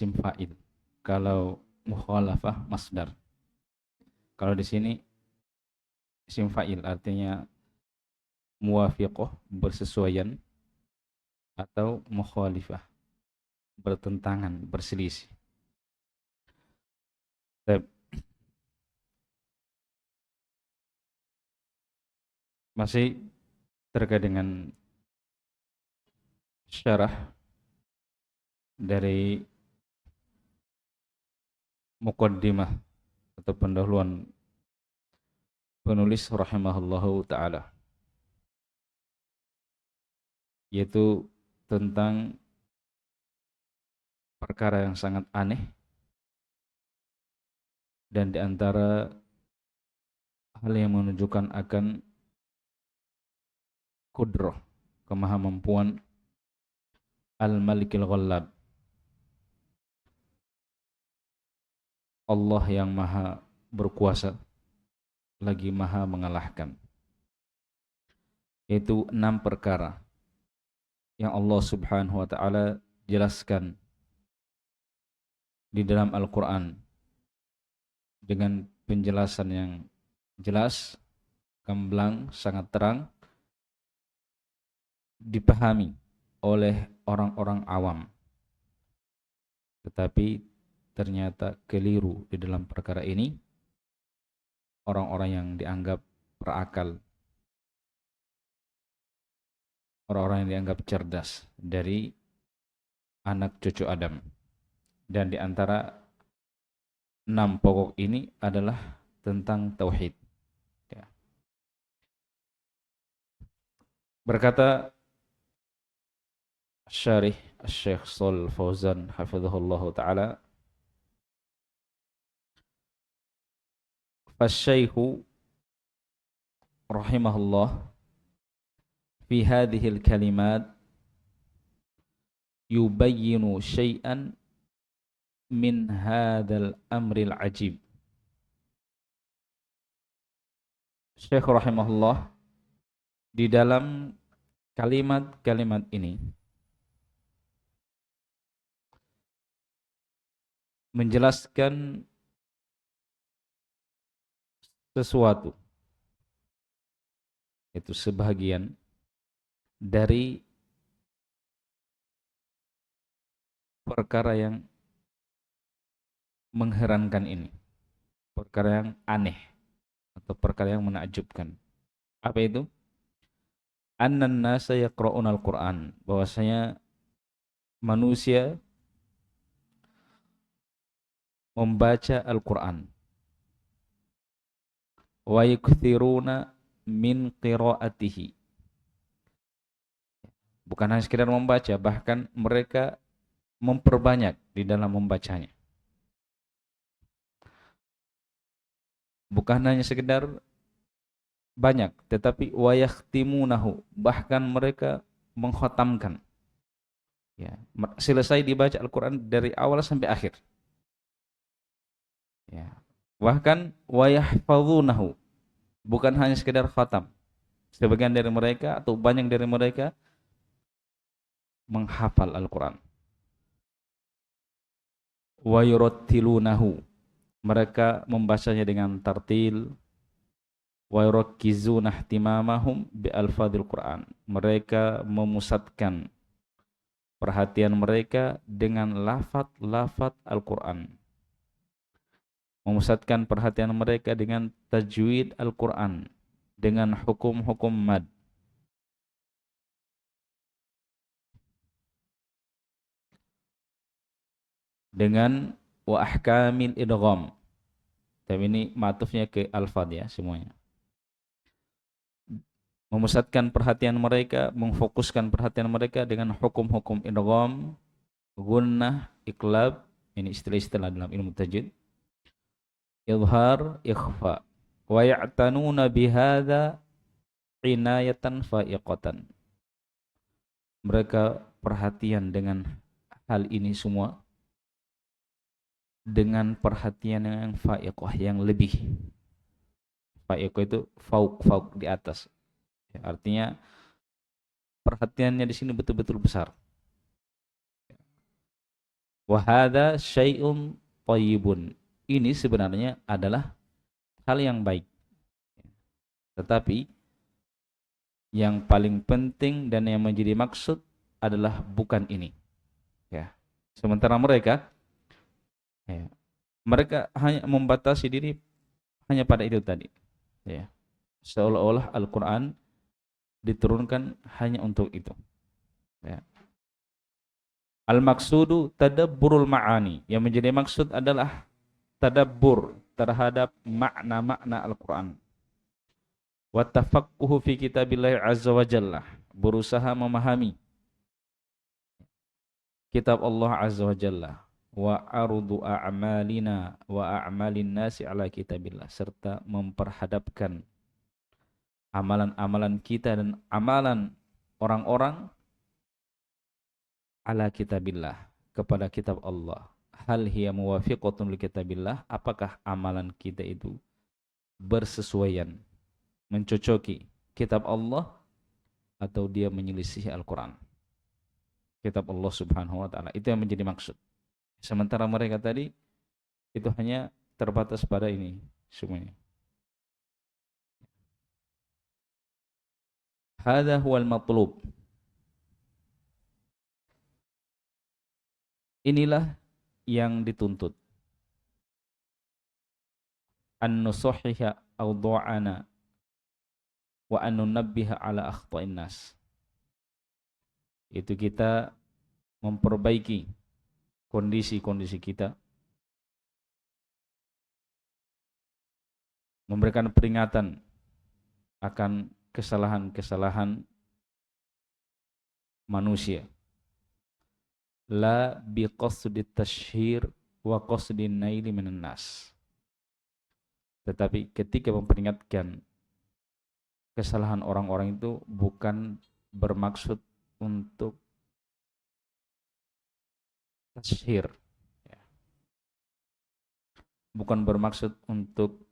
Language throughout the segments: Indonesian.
isim fa'il. Kalau mukhalafah masdar. Kalau di sini isim fa'il artinya muwafiqah, bersesuaian, atau mukhalifah, bertentangan, berselisih. Baik. Masih terkait dengan syarah dari muqaddimah atau pendahuluan penulis rahimahullahu ta'ala, yaitu tentang perkara yang sangat aneh dan diantara hal yang menunjukkan akan kudrah, kemahamampuan Al-Malikil Ghallab, Allah yang maha berkuasa lagi maha mengalahkan. Yaitu 6 perkara yang Allah subhanahu wa ta'ala jelaskan di dalam Al-Quran dengan penjelasan yang jelas, gamblang, sangat terang, dipahami oleh orang-orang awam, tetapi ternyata keliru di dalam perkara ini orang-orang yang dianggap berakal, orang-orang yang dianggap cerdas dari anak cucu Adam. Dan di antara 6 pokok ini adalah tentang tauhid. Ya. Berkata Syarih Syekh Shalih Fauzan hafizahullah taala, "Fasyaikhu rahimahullah fi hadhil kalimat yubayyinu syai'an min hadzal amril ajib." Syekh rahimahullah di dalam kalimat-kalimat ini menjelaskan sesuatu, itu sebahagian dari perkara yang mengherankan ini, perkara yang aneh atau perkara yang menakjubkan. Apa itu? Annan nasa yaqra'unal Qur'an, bahwasanya manusia membaca Al-Qur'an, wa yakthiruna min qira'atihi, bukan hanya sekedar membaca, bahkan mereka memperbanyak di dalam membacanya. Bukan hanya sekedar banyak, tetapi wa yakhtimunahu, bahkan mereka mengkhatamkan. Ya, selesai dibaca Al-Qur'an dari awal sampai akhir. Ya. Bahkan wa yahfazunahu, bukan hanya sekedar khatam. Sebagian dari mereka atau banyak dari mereka menghafal Al-Qur'an. Wa yurattilunahu, mereka membacanya dengan tartil. Wa yurakkizuna ihtimamahum bi alfadhil Qur'an, mereka memusatkan perhatian mereka dengan lafaz-lafaz Al-Qur'an, memusatkan perhatian mereka dengan tajwid Al-Qur'an, dengan hukum-hukum mad. Dengan wa ahkamil idgham. Tapi ini matufnya ke alfad ya semuanya. Memusatkan perhatian mereka, memfokuskan perhatian mereka dengan hukum-hukum idgham, gunnah, iqlab, ini istilah-istilah dalam ilmu tajwid. Izhar, ikhfa. Wa ya'tanuna bihadza inayatan fa'iqatan. Mereka perhatian dengan hal ini semua dengan perhatian yang fa'iqah, yang lebih. Fa'iqah itu fauk di atas. Ya, artinya perhatiannya di sini betul-betul besar. Wa hadza syai'un thayyibun. Ini sebenarnya adalah hal yang baik. Tetapi yang paling penting dan yang menjadi maksud adalah bukan ini. Ya. Sementara mereka, ya, mereka hanya membatasi diri hanya pada itu tadi. Ya. Seolah-olah Al-Quran diturunkan hanya untuk itu. Ya. Al-maksudu tadabburul ma'ani. Yang menjadi maksud adalah tadabbur terhadap makna-makna Al-Quran. Wa tafaqquhu fi kitabillahi azza wa jalla. Berusaha memahami kitab Allah azza wa jalla. Wa arudu a'malina wa a'malin nasi ala kitabillah. Serta memperhadapkan amalan-amalan kita dan amalan orang-orang ala kitabillah, kepada kitab Allah. Hal hiya muwafiqatun li kitabillah, apakah amalan kita itu bersesuaian, mencocoki kitab Allah atau dia menyelisih Al-Quran, kitab Allah subhanahu wa ta'ala. Itu yang menjadi maksud. Sementara mereka tadi itu hanya terbatas pada ini semuanya. Hadza huwal matlub. Inilah yang dituntut. An nusahiha awdu'ana wa an nunabbiha ala akhta'in nas. Itu kita memperbaiki kondisi-kondisi kita, memberikan peringatan akan kesalahan-kesalahan manusia. La biqasdi tashhir wa qasdi naili minan nas. Tetapi ketika memperingatkan kesalahan orang-orang itu bukan bermaksud untuk tashhir, bukan bermaksud untuk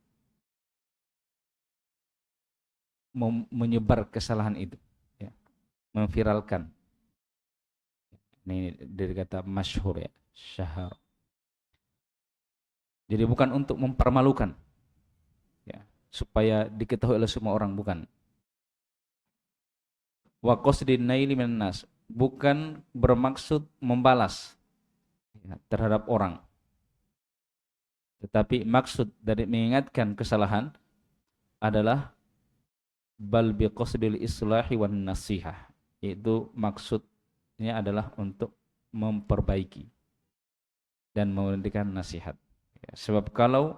menyebar kesalahan itu, ya, memviralkan. Ini dari kata masyhur, ya, syahar. Jadi bukan untuk mempermalukan, ya, supaya diketahui oleh semua orang, bukan. Wa qasdin naili minan nas, bukan bermaksud membalas, ya, terhadap orang. Tetapi maksud dari mengingatkan kesalahan adalah bal biqasdil islahi wan nasihah, yaitu maksudnya adalah untuk memperbaiki dan memberikan nasihat, ya, sebab kalau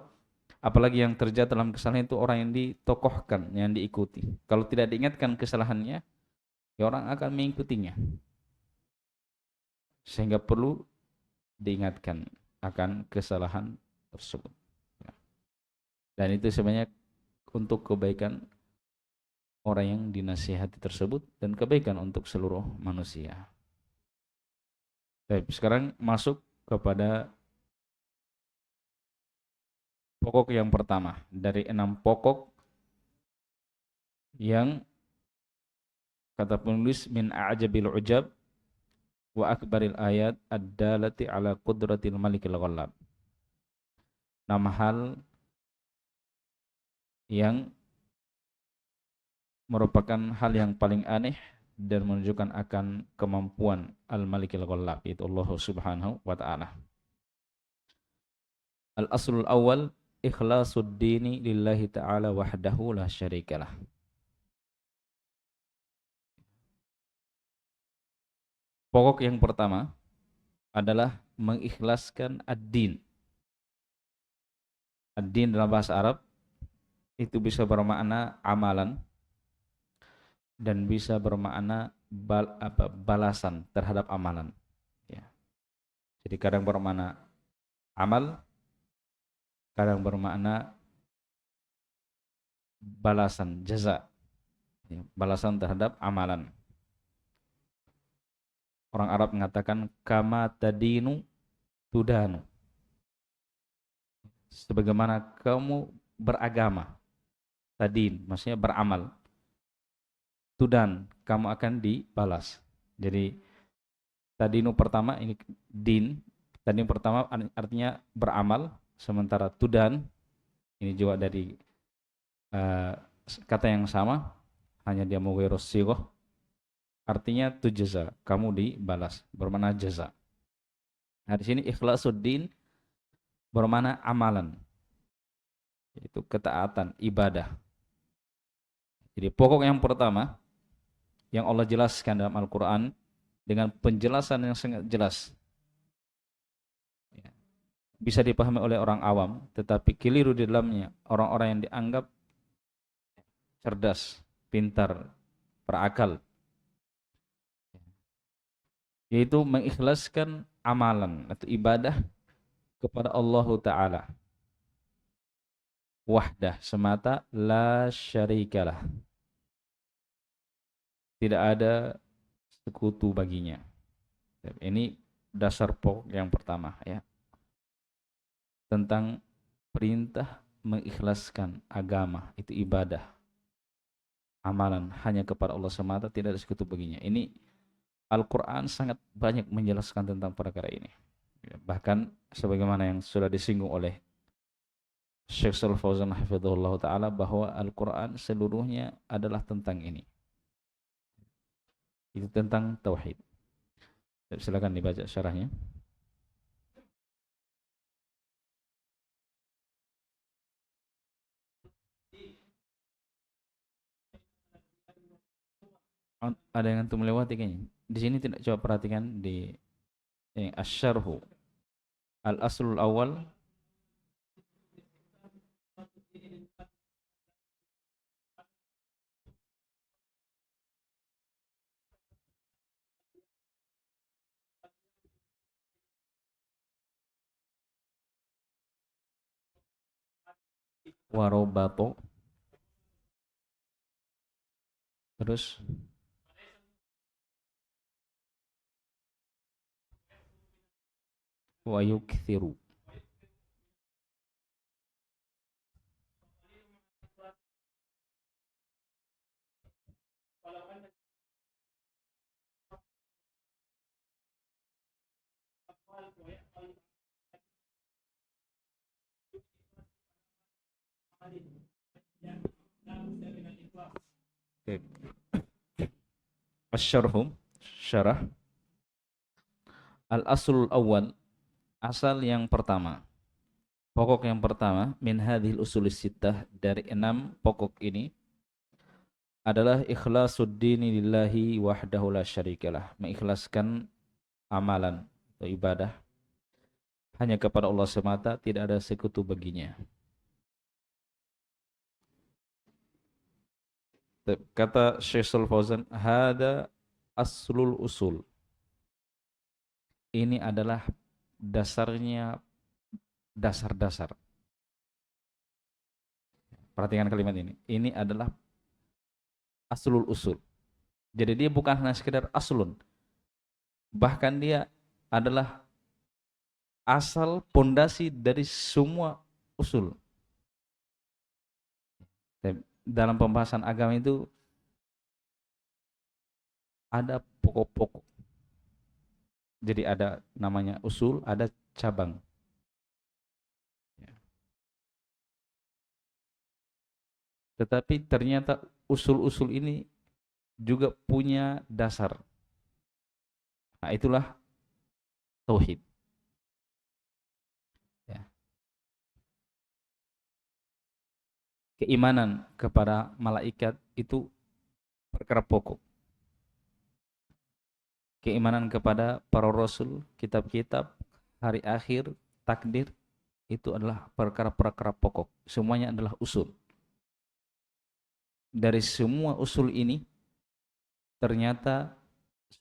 apalagi yang terjadi dalam kesalahan itu orang yang ditokohkan, yang diikuti. Kalau tidak diingatkan kesalahannya, ya orang akan mengikutinya, sehingga perlu diingatkan akan kesalahan tersebut, ya. Dan itu sebenarnya untuk kebaikan orang yang dinasihati tersebut dan kebaikan untuk seluruh manusia. Baik, sekarang masuk kepada pokok yang pertama dari 6 pokok yang kata penulis min a'jabil ujab wa akbaril ayat ad-dalati ala qudratil malikil ghallab. 6 hal yang merupakan hal yang paling aneh dan menunjukkan akan kemampuan al-malikil ghallab, yaitu Allah subhanahu wa ta'ala. Al-aslul awal ikhlasul dini lillahi ta'ala wahdahu la syarikalah. Pokok yang pertama adalah mengikhlaskan ad-din. Ad-din dalam bahasa Arab itu bisa bermakna amalan dan bisa bermakna balasan terhadap amalan, ya. Jadi kadang bermakna amal, kadang bermakna balasan, jaza, ya, balasan terhadap amalan. Orang Arab mengatakan kama tadinu tudanu, sebagaimana kamu beragama. Tadin maksudnya beramal, tudan kamu akan dibalas. Jadi tadinu pertama ini din, Tadi yang pertama artinya beramal, sementara tudan ini juga dari uh, kata yang sama, hanya dia mughirus sighah, artinya tujza, kamu dibalas, bermakna jaza. Nah, di sini ikhlasuddin bermakna amalan, yaitu ketaatan, ibadah. Jadi pokok yang pertama yang Allah jelaskan dalam Al-Quran dengan penjelasan yang sangat jelas, ya, bisa dipahami oleh orang awam, tetapi keliru di dalamnya orang-orang yang dianggap cerdas, pintar, berakal, yaitu mengikhlaskan amalan atau ibadah kepada Allah Ta'ala wahdah, semata, la syarikalah, tidak ada sekutu baginya. Ini dasar pokok yang pertama, ya, tentang perintah mengikhlaskan agama, itu ibadah, amalan hanya kepada Allah semata, tidak ada sekutu baginya. Ini Al-Quran sangat banyak menjelaskan tentang perkara ini. Bahkan sebagaimana yang sudah disinggung oleh Syekh Shalal Fauzan hafizahullah ta'ala, bahwa Al-Quran seluruhnya adalah tentang ini. Itu tentang tauhid. Silakan dibaca syarahnya. Ada yang antum melewati kayaknya. Di sini tidak, coba perhatikan di asyarhu al-aslul awal. Warobato, terus wayukthiru. Okay. Asyarhu, syarah al-aslul awal, asal yang pertama, pokok yang pertama, min hadhil usulis sittah, dari 6 pokok ini adalah ikhlasuddini lillahi wahdahu la syarikalah, mengikhlaskan amalan atau ibadah hanya kepada Allah semata, tidak ada sekutu baginya. Kata Syekh Shalal Fauzan, hada aslul usul, ini adalah dasarnya, dasar-dasar. Perhatikan kalimat ini. Ini adalah aslul usul. Jadi dia bukan hanya sekedar aslun, bahkan dia adalah asal, pondasi dari semua usul. Dalam pembahasan agama itu ada pokok-pokok. Jadi ada namanya usul, ada cabang. Tetapi ternyata usul-usul ini juga punya dasar. Nah, itulah tauhid. Ya. Keimanan kepada malaikat itu perkara pokok. Keimanan kepada para rasul, kitab-kitab, hari akhir, takdir, itu adalah perkara-perkara pokok. Semuanya adalah usul. Dari semua usul ini ternyata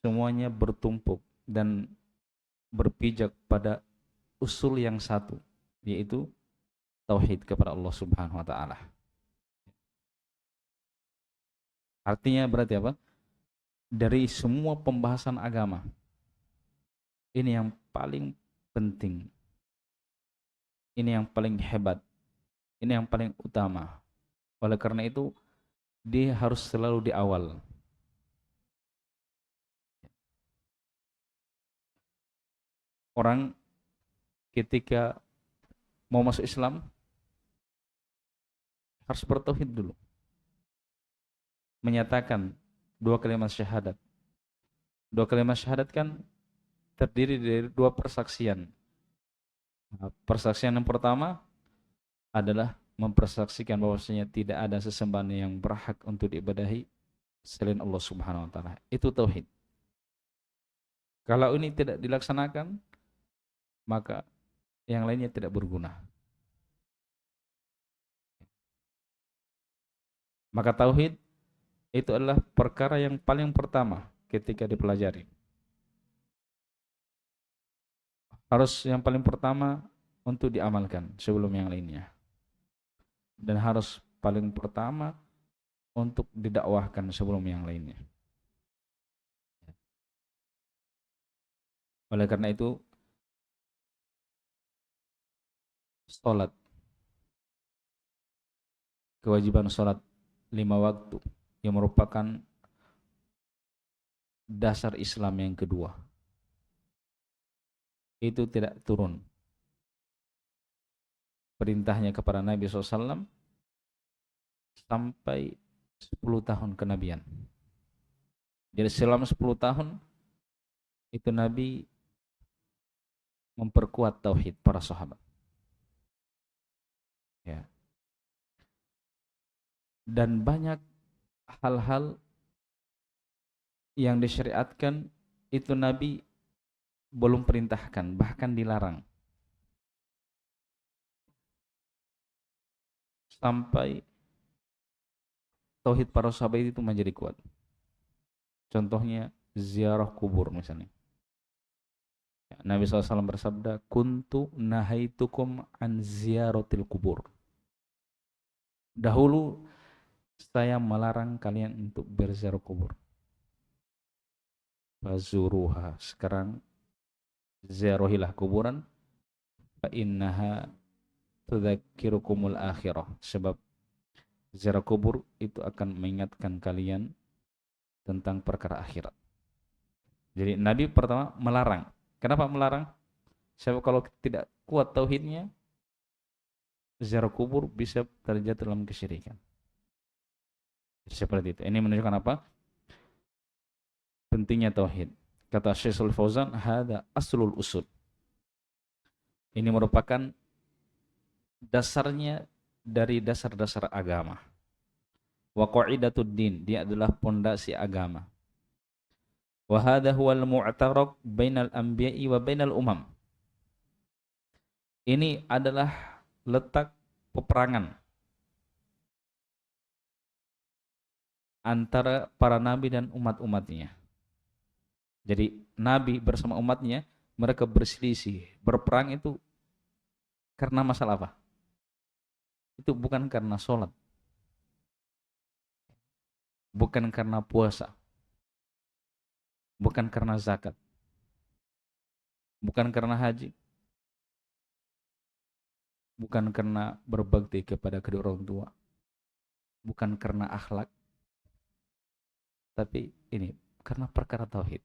semuanya bertumpuk dan berpijak pada usul yang satu, yaitu tauhid kepada Allah Subhanahu wa taala. Artinya berarti apa? Dari semua pembahasan agama, ini yang paling penting, ini yang paling hebat, ini yang paling utama. Oleh karena itu, dia harus selalu di awal. Orang ketika mau masuk Islam harus bertauhid dulu, menyatakan dua kalimat syahadat. Dua kalimat syahadat kan terdiri dari dua persaksian. Persaksian yang pertama adalah mempersaksikan bahwasanya tidak ada sesembahan yang berhak untuk diibadahi selain Allah Subhanahu wa taala. Itu tauhid. Kalau ini tidak dilaksanakan, maka yang lainnya tidak berguna. Maka tauhid itu adalah perkara yang paling pertama ketika dipelajari. Harus yang paling pertama untuk diamalkan sebelum yang lainnya. Dan harus paling pertama untuk didakwahkan sebelum yang lainnya. Oleh karena itu, sholat, kewajiban sholat 5 waktu yang merupakan dasar Islam yang kedua, itu tidak turun perintahnya kepada Nabi SAW sampai 10 tahun kenabian. Jadi selama 10 tahun itu Nabi memperkuat tauhid para sahabat. Ya. Dan banyak hal-hal yang disyariatkan itu Nabi belum perintahkan, bahkan dilarang. Sampai tauhid para sahabat itu menjadi kuat. Contohnya ziarah kubur misalnya. Nabi SAW bersabda, kuntu nahaitukum an ziyaratil kubur. Dahulu saya melarang kalian untuk berziarah kubur. Fazuruha, sekarang ziarahilah kuburan. Fa innaha tudzakirukumul akhirah, sebab ziarah kubur itu akan mengingatkan kalian tentang perkara akhirat. Jadi Nabi pertama melarang. Kenapa melarang? Sebab kalau tidak kuat tauhidnya, ziarah kubur bisa terjatuh dalam kesyirikan. Seperti itu. Ini menunjukkan apa? Pentingnya tauhid. Kata Syekhul Fauzan, hada aslul usul. Ini merupakan dasarnya dari dasar-dasar agama. Wa qa'idatud din, dia adalah pondasi agama. Wa hadha huwal mu'taraq bainal anbiya'i wa bainal umam. Ini adalah letak peperangan antara para nabi dan umat-umatnya. Jadi nabi bersama umatnya, mereka berselisih, berperang itu karena masalah apa? Itu bukan karena sholat, bukan karena puasa, bukan karena zakat, bukan karena haji, bukan karena berbakti kepada kedua orang tua, bukan karena akhlak, tapi ini karena perkara tauhid.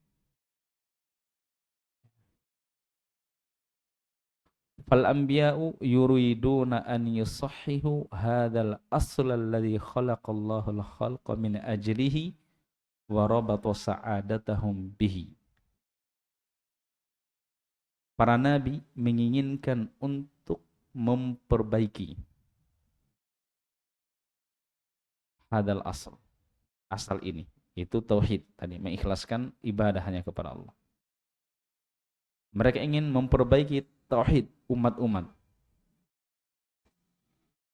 Fal anbiya'u yuriduna an yusahhihu hadzal asl alladhi khalaqallahu al-khalqa min ajlihi wa rabata sa'adatahum bihi. Para nabi menginginkan untuk memperbaiki hadal asal ini, itu tauhid tadi, mengikhlaskan ibadah hanya kepada Allah. Mereka ingin memperbaiki tauhid umat-umat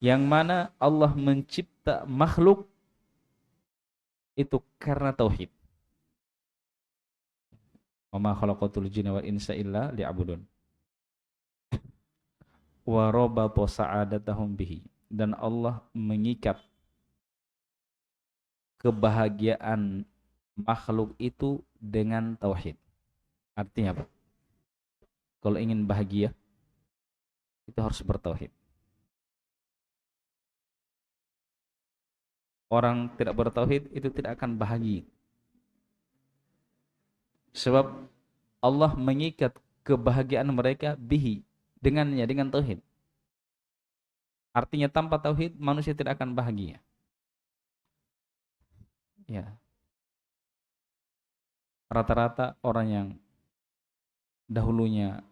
yang mana Allah mencipta makhluk itu karena tauhid. Wa ma khalaqatul jinna wal insa illa liya'budun. Wa rabata sa'adatahum bihi, dan Allah mengikat kebahagiaan makhluk itu dengan tauhid. Artinya apa? Kalau ingin bahagia itu harus bertauhid. Orang tidak bertauhid itu tidak akan bahagia. Sebab Allah mengikat kebahagiaan mereka bihi, dengannya, dengan tauhid. Artinya tanpa tauhid manusia tidak akan bahagia. Ya, rata-rata orang yang dahulunya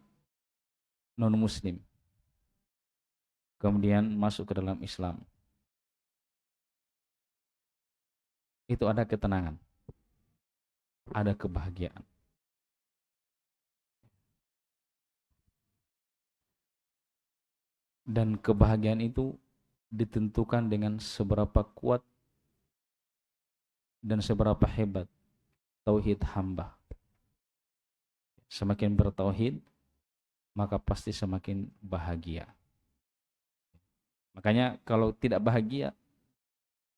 non muslim kemudian masuk ke dalam Islam, itu ada ketenangan, ada kebahagiaan. Dan kebahagiaan itu ditentukan dengan seberapa kuat dan seberapa hebat tauhid hamba. Semakin bertauhid, maka pasti semakin bahagia. Makanya kalau tidak bahagia,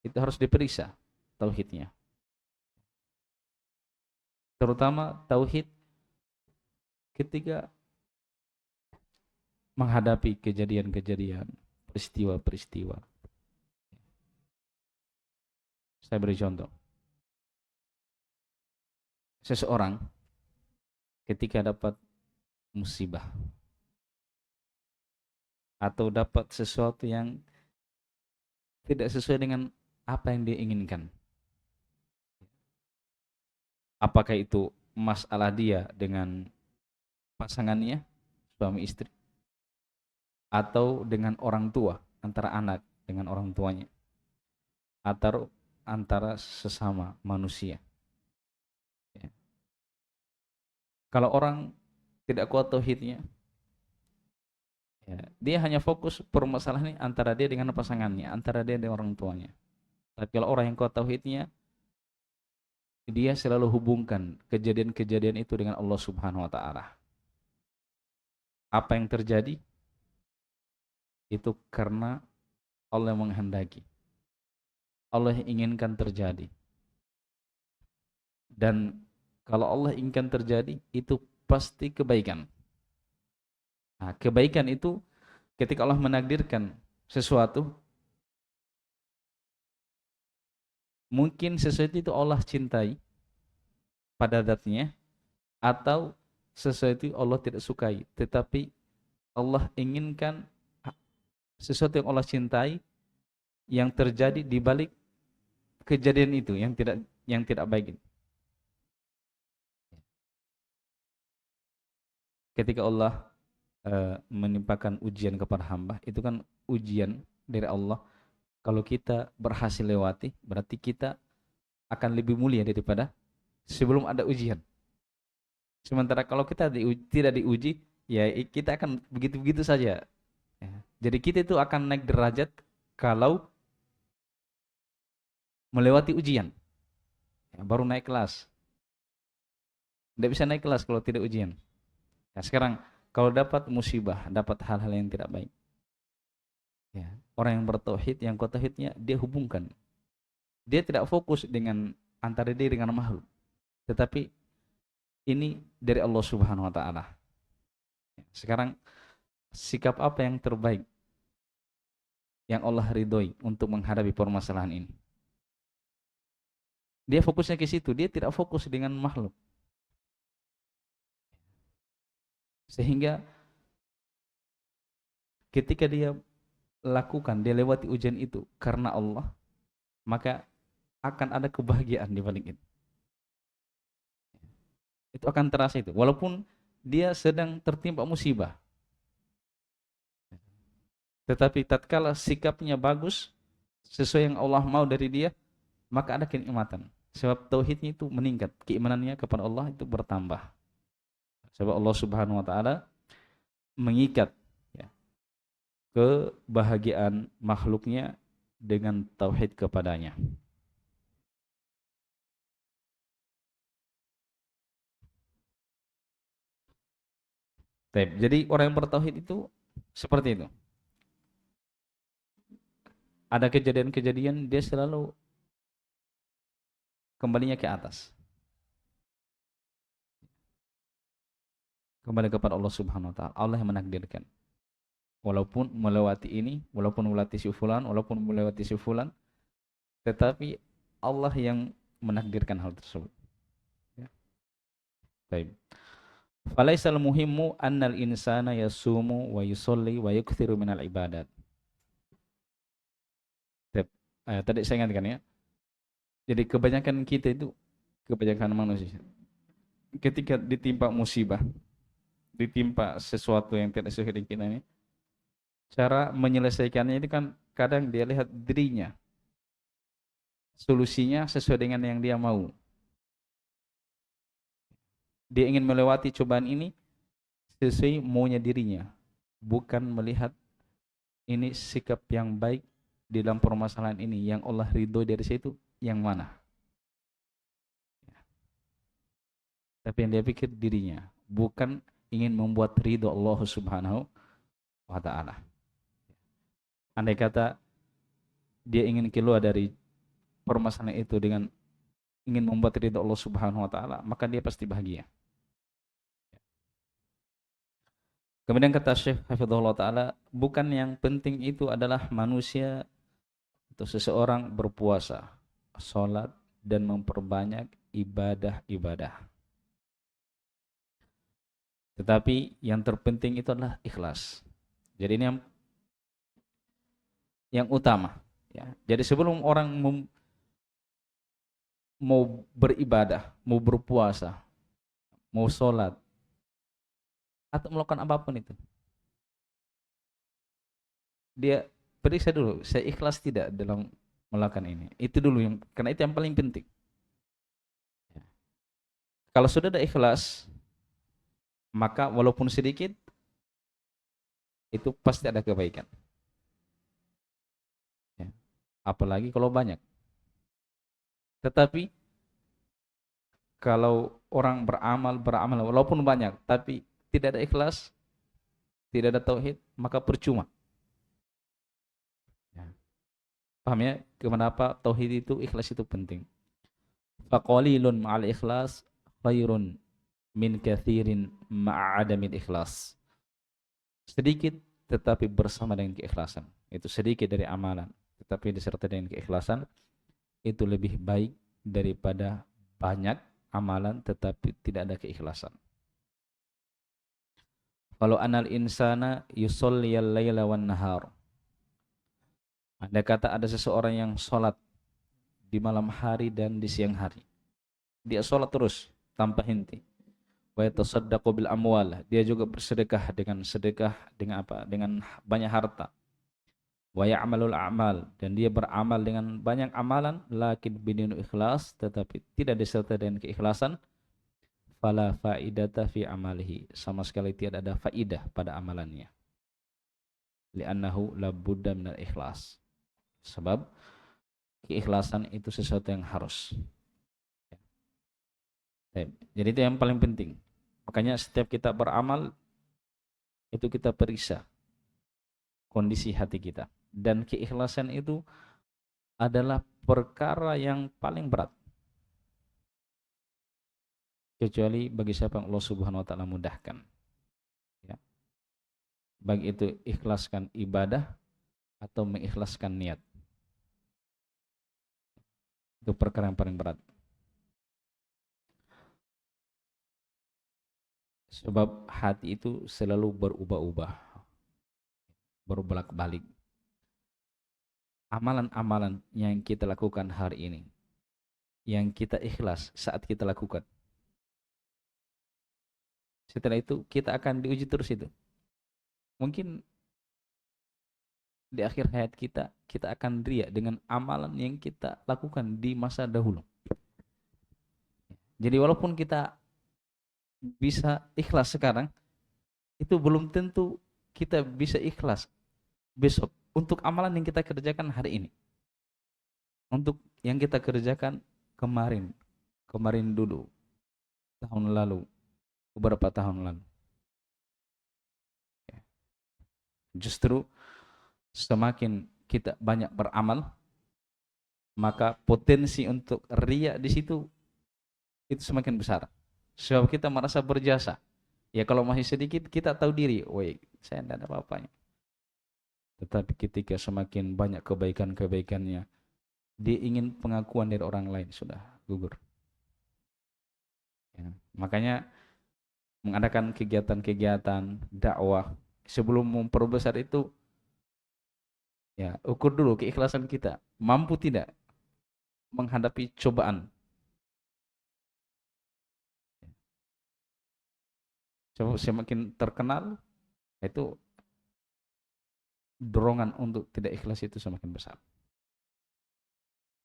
itu harus diperiksa tauhidnya. Terutama tauhid ketika menghadapi kejadian-kejadian, peristiwa-peristiwa. Saya beri contoh. Seseorang ketika dapat musibah atau dapat sesuatu yang tidak sesuai dengan apa yang dia inginkan. Apakah itu masalah dia dengan pasangannya, suami istri, atau dengan orang tua, antara anak dengan orang tuanya, atau antara sesama manusia. Ya. Kalau orang tidak kuat tauhidnya, ya, dia hanya fokus permasalahan ini antara dia dengan pasangannya, antara dia dengan orang tuanya. Tapi kalau orang yang kuat tauhidnya, dia selalu hubungkan kejadian-kejadian itu dengan Allah Subhanahu wa taala. Apa yang terjadi itu karena Allah menghendaki. Allah inginkan terjadi. Dan kalau Allah inginkan terjadi, itu pasti kebaikan. Nah, kebaikan itu ketika Allah menakdirkan sesuatu, mungkin sesuatu itu Allah cintai pada zatnya, atau sesuatu itu Allah tidak sukai, tetapi Allah inginkan sesuatu yang Allah cintai yang terjadi di balik kejadian itu yang tidak baik. Ketika Allah menimpakan ujian kepada hamba, itu kan ujian dari Allah. Kalau kita berhasil lewati, berarti kita akan lebih mulia daripada sebelum ada ujian. Sementara kalau kita tidak diuji, ya kita akan begitu-begitu saja. Ya. Jadi kita itu akan naik derajat kalau melewati ujian. Ya, baru naik kelas. Tidak bisa naik kelas kalau tidak ujian. Nah, sekarang kalau dapat musibah, dapat hal-hal yang tidak baik, ya, orang yang bertauhid, yang kuat tauhidnya, dia hubungkan. Dia tidak fokus dengan antara dia dengan makhluk, tetapi ini dari Allah Subhanahu wa taala. Sekarang sikap apa yang terbaik yang Allah ridhoi untuk menghadapi permasalahan ini? Dia fokusnya ke situ, dia tidak fokus dengan makhluk. Sehingga ketika dia lakukan, dia lewati ujian itu karena Allah, maka akan ada kebahagiaan di balik itu. Itu akan terasa itu, walaupun dia sedang tertimpa musibah. Tetapi tatkala sikapnya bagus, sesuai yang Allah mau dari dia, maka ada kenikmatan. Sebab tauhidnya itu meningkat, keimanannya kepada Allah itu bertambah. Sebab Allah Subhanahu wa taala mengikat, ya, kebahagiaan makhluknya dengan tauhid kepadanya. Jadi orang yang bertauhid itu seperti itu. Ada kejadian-kejadian dia selalu kembalinya ke atas. Kembali kepada Allah Subhanahu wa taala. Allah yang menakdirkan. Walaupun melewati ini, walaupun melewati si fulan, walaupun melewati si fulan, tetapi Allah yang menakdirkan hal tersebut. Ya. Baik. Falaisal muhimmu annal insana yasumu wa yusolli wa yukthiru minal ibadat. Tadi saya ingatkan ya. Jadi kebanyakan kita itu, kebanyakan manusia, ketika ditimpa musibah, ditimpa sesuatu yang tidak sesuai dengan kita ini, cara menyelesaikannya itu kan kadang dia lihat dirinya, solusinya sesuai dengan yang dia mau. Dia ingin melewati cobaan ini sesuai maunya dirinya, bukan melihat ini sikap yang baik di dalam permasalahan ini, yang Allah ridho dari situ yang mana. Tapi yang dia pikir dirinya, bukan ingin membuat ridho Allah Subhanahu wa ta'ala. Andai kata dia ingin keluar dari permasalahan itu dengan ingin membuat ridho Allah Subhanahu wa ta'ala, maka dia pasti bahagia. Kemudian kata Syekh Hafizahullah ta'ala, bukan yang penting itu adalah manusia atau seseorang berpuasa, sholat, dan memperbanyak ibadah-ibadah. Tetapi yang terpenting itu adalah ikhlas. Jadi ini yang utama. Ya. Jadi sebelum orang mau beribadah, mau berpuasa, mau sholat, atau melakukan apapun itu, dia periksa dulu, saya ikhlas tidak dalam melakukan ini. Itu dulu yang, karena itu yang paling penting. Kalau sudah ada ikhlas, maka walaupun sedikit, itu pasti ada kebaikan. Ya. Apalagi kalau banyak. Tetapi kalau orang beramal walaupun banyak, tapi tidak ada ikhlas, tidak ada tauhid, maka percuma. Ya. Paham ya? Kenapa tauhid itu, ikhlas itu penting. Faqalilun ma'al ikhlas khairun min kathirin ma'adamil ikhlas. Sedikit tetapi bersama dengan keikhlasan. Itu sedikit dari amalan, tetapi disertai dengan keikhlasan, itu lebih baik daripada banyak amalan tetapi tidak ada keikhlasan. Kalau anal insana yusalliyal laila wan nahar. Andai kata ada seseorang yang sholat di malam hari dan di siang hari. Dia sholat terus tanpa henti. Wa yatasaddaqu bil amwal. Dia juga bersedekah dengan apa? Dengan banyak harta. Wa ya'malul a'mal, dan dia beramal dengan banyak amalan, lakin bidinu ikhlas, tetapi tidak disertai dengan keikhlasan, fala faidata fi amalihi, sama sekali tidak ada faidah pada amalannya. Li'annahu la budda minal ikhlas. Sebab keikhlasan itu sesuatu yang harus. Jadi itu yang paling penting. Makanya setiap kita beramal, itu kita periksa kondisi hati kita. Dan keikhlasan itu adalah perkara yang paling berat. Kecuali bagi siapa yang Allah Subhanahu wa ta'ala mudahkan. Ya. Baik itu ikhlaskan ibadah atau mengikhlaskan niat. Itu perkara yang paling berat. Sebab hati itu selalu berubah-ubah, berbolak-balik. Amalan-amalan yang kita lakukan hari ini, yang kita ikhlas saat kita lakukan, setelah itu kita akan diuji terus itu. Mungkin di akhir hayat kita, kita akan riya dengan amalan yang kita lakukan di masa dahulu. Jadi walaupun kita bisa ikhlas sekarang, itu belum tentu kita bisa ikhlas besok untuk amalan yang kita kerjakan hari ini. Untuk yang kita kerjakan kemarin dulu, tahun lalu, beberapa tahun lalu. Justru semakin kita banyak beramal, maka potensi untuk riya di situ itu semakin besar. Sebab kita merasa berjasa. Ya kalau masih sedikit kita tahu diri, woi, saya tidak ada apa-apanya. Tetapi ketika semakin banyak kebaikan-kebaikannya, dia ingin pengakuan dari orang lain, sudah gugur. Ya, makanya mengadakan kegiatan-kegiatan dakwah, sebelum memperbesar itu, ya ukur dulu keikhlasan kita, mampu tidak menghadapi cobaan. Semakin terkenal, itu dorongan untuk tidak ikhlas itu semakin besar.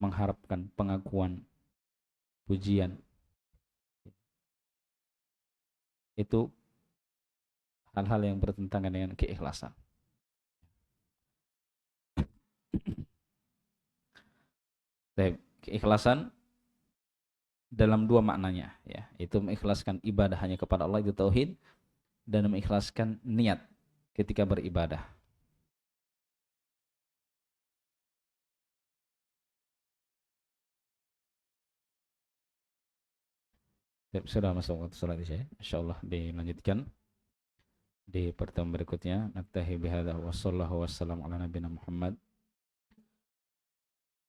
Mengharapkan pengakuan, pujian, itu hal-hal yang bertentangan dengan keikhlasan. Keikhlasan dalam dua maknanya, ya, itu mengikhlaskan ibadah hanya kepada Allah, itu tauhid, dan mengikhlaskan niat ketika beribadah. Sudah masuk waktu salat Isya, insyaallah dilanjutkan di pertemuan berikutnya. Naktahi bihadza wa sallallahu wasallam ala nabiyina Muhammad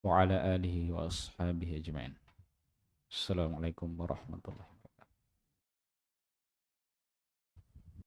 wa ala alihi wa ashabihi ajma'in. Assalamualaikum warahmatullahi wabarakatuh.